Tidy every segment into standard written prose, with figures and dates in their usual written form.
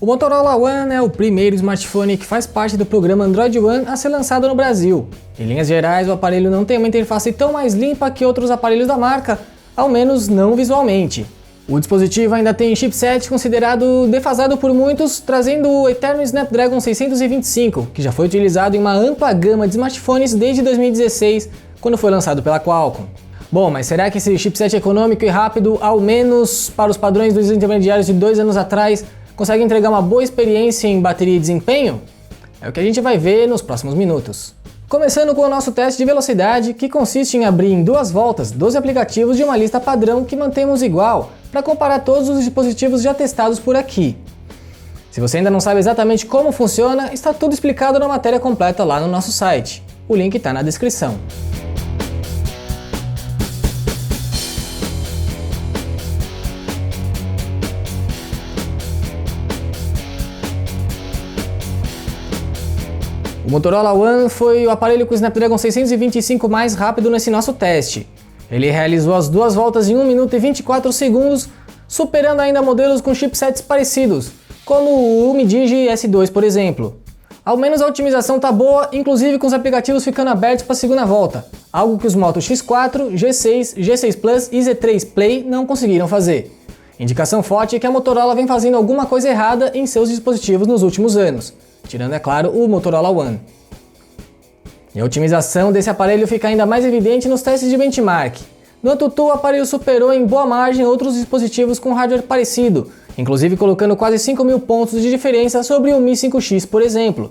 O Motorola One é o primeiro smartphone que faz parte do programa Android One a ser lançado no Brasil. Em linhas gerais, o aparelho não tem uma interface tão mais limpa que outros aparelhos da marca, ao menos não visualmente. O dispositivo ainda tem chipset considerado defasado por muitos, trazendo o eterno Snapdragon 625, que já foi utilizado em uma ampla gama de smartphones desde 2016, quando foi lançado pela Qualcomm. Bom, mas será que esse chipset econômico e rápido, ao menos para os padrões dos intermediários de 2 anos atrás, consegue entregar uma boa experiência em bateria e desempenho? É o que a gente vai ver nos próximos minutos. Começando com o nosso teste de velocidade, que consiste em abrir em 2 voltas 12 aplicativos de uma lista padrão que mantemos igual, para comparar todos os dispositivos já testados por aqui. Se você ainda não sabe exatamente como funciona, está tudo explicado na matéria completa lá no nosso site. O link está na descrição. O Motorola One foi o aparelho com o Snapdragon 625 mais rápido nesse nosso teste. Ele realizou as 2 voltas em 1 minuto e 24 segundos, superando ainda modelos com chipsets parecidos, como o UMI-Digi S2, por exemplo. Ao menos a otimização tá boa, inclusive com os aplicativos ficando abertos para a segunda volta, algo que os Moto X4, G6, G6 Plus e Z3 Play não conseguiram fazer. Indicação forte é que a Motorola vem fazendo alguma coisa errada em seus dispositivos nos últimos anos, tirando, é claro, o Motorola One. E a otimização desse aparelho fica ainda mais evidente nos testes de benchmark. No AnTuTu, o aparelho superou em boa margem outros dispositivos com hardware parecido, inclusive colocando quase 5.000 pontos de diferença sobre o Mi 5X, por exemplo.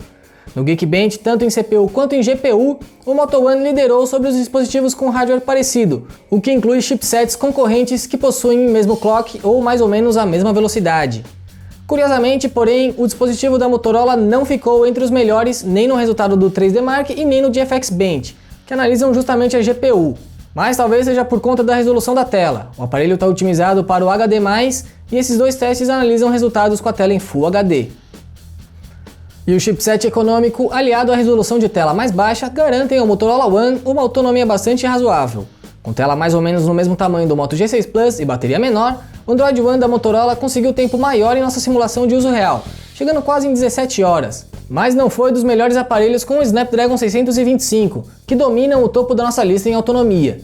No Geekbench, tanto em CPU quanto em GPU, o Moto One liderou sobre os dispositivos com hardware parecido, o que inclui chipsets concorrentes que possuem o mesmo clock ou mais ou menos a mesma velocidade. Curiosamente, porém, o dispositivo da Motorola não ficou entre os melhores nem no resultado do 3D Mark e nem no GFX Bench, que analisam justamente a GPU. Mas talvez seja por conta da resolução da tela. O aparelho está otimizado para o HD+, e esses 2 testes analisam resultados com a tela em Full HD. E o chipset econômico, aliado à resolução de tela mais baixa, garantem ao Motorola One uma autonomia bastante razoável. Com tela mais ou menos no mesmo tamanho do Moto G6 Plus e bateria menor, o Android One da Motorola conseguiu tempo maior em nossa simulação de uso real, chegando quase em 17 horas. Mas não foi dos melhores aparelhos com o Snapdragon 625, que dominam o topo da nossa lista em autonomia.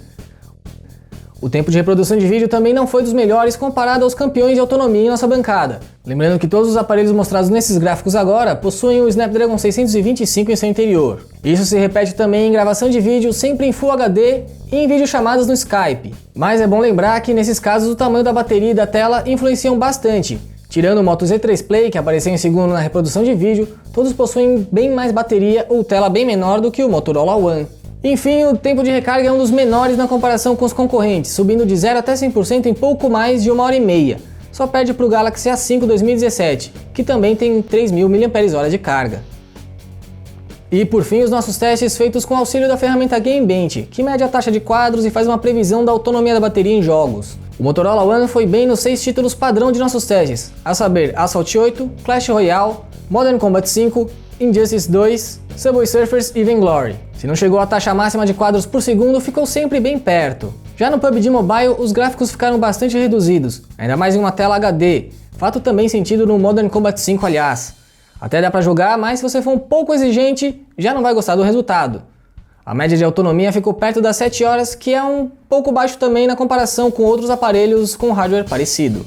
O tempo de reprodução de vídeo também não foi dos melhores comparado aos campeões de autonomia em nossa bancada. Lembrando que todos os aparelhos mostrados nesses gráficos agora possuem o Snapdragon 625 em seu interior. Isso se repete também em gravação de vídeo sempre em Full HD e em videochamadas no Skype. Mas é bom lembrar que nesses casos o tamanho da bateria e da tela influenciam bastante. Tirando o Moto Z3 Play, que apareceu em segundo na reprodução de vídeo, todos possuem bem mais bateria ou tela bem menor do que o Motorola One. Enfim, o tempo de recarga é um dos menores na comparação com os concorrentes, subindo de 0 até 100% em pouco mais de 1h30. Só perde para o Galaxy A5 2017, que também tem 3.000 mAh de carga. E por fim, os nossos testes feitos com auxílio da ferramenta Geekbench, que mede a taxa de quadros e faz uma previsão da autonomia da bateria em jogos. O Motorola One foi bem nos 6 títulos padrão de nossos testes, a saber Assault 8, Clash Royale, Modern Combat 5, Injustice 2, Subway Surfers e Vainglory. Se não chegou à taxa máxima de quadros por segundo, ficou sempre bem perto. Já no PUBG Mobile, os gráficos ficaram bastante reduzidos, ainda mais em uma tela HD, fato também sentido no Modern Combat 5, aliás. Até dá pra jogar, mas se você for um pouco exigente, já não vai gostar do resultado. A média de autonomia ficou perto das 7 horas, que é um pouco baixo também na comparação com outros aparelhos com hardware parecido.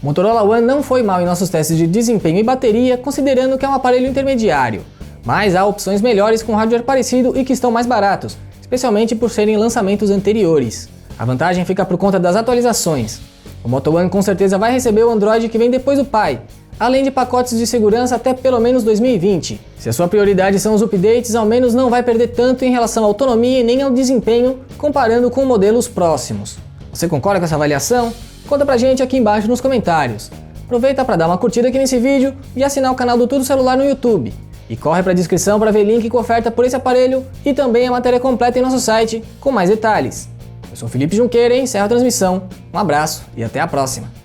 O Motorola One não foi mal em nossos testes de desempenho e bateria, considerando que é um aparelho intermediário. Mas há opções melhores com hardware parecido e que estão mais baratos, especialmente por serem lançamentos anteriores. A vantagem fica por conta das atualizações. O Moto One com certeza vai receber o Android que vem depois do pai, além de pacotes de segurança até pelo menos 2020. Se a sua prioridade são os updates, ao menos não vai perder tanto em relação à autonomia e nem ao desempenho, comparando com modelos próximos. Você concorda com essa avaliação? Conta pra gente aqui embaixo nos comentários. Aproveita para dar uma curtida aqui nesse vídeo e assinar o canal do Tudo Celular no YouTube. E corre para a descrição para ver link com oferta por esse aparelho e também a matéria completa em nosso site com mais detalhes. Eu sou Felipe Junqueira e encerro a transmissão. Um abraço e até a próxima.